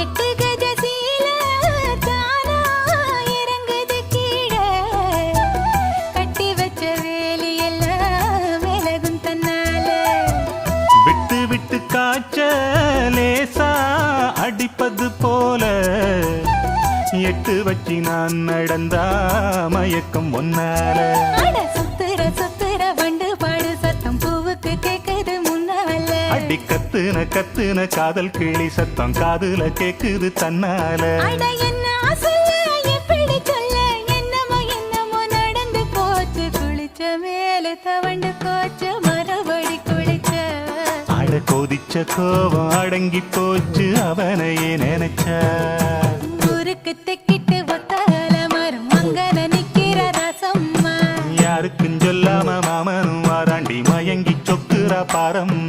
எட்டு கஜ சீல தானா இறங்குது கீழே கட்டி வச்ச வேலி எல்லாம் விலகும் தன்னால விட்டு விட்டு காய்ச்ச லேசா அடிப்பது போல எட்டு வச்சு நான் நடந்தா மயக்கம் ஒன்னால அட சுத்துற சுத்துற வண்டு பாடு சத்தம் பூவுக்கு கேக்குது முன்னால அடி கத்துன கத்துன காதல் கிளி சத்தம் காதுல கேக்குது தன்னால அட என்ன சொல்ல எப்படி சொல்ல என்னமோ என்னமோ நடந்து போச்சு குளிச்ச மேல தவண்டு போச்சு மறுபடி குளிச்ச அட கொதிச்ச கோபம் அடங்கி போச்சு அவனையே நினைச்ச ஊருக்கு தெக்கிட்டு ஒத்தால மரம் அங்கன நிக்கிற ரசம்மா யாருக்கும் சொல்லாம மாமனும் வாராண்டி மயங்கி சொக்குறா பாரம்மா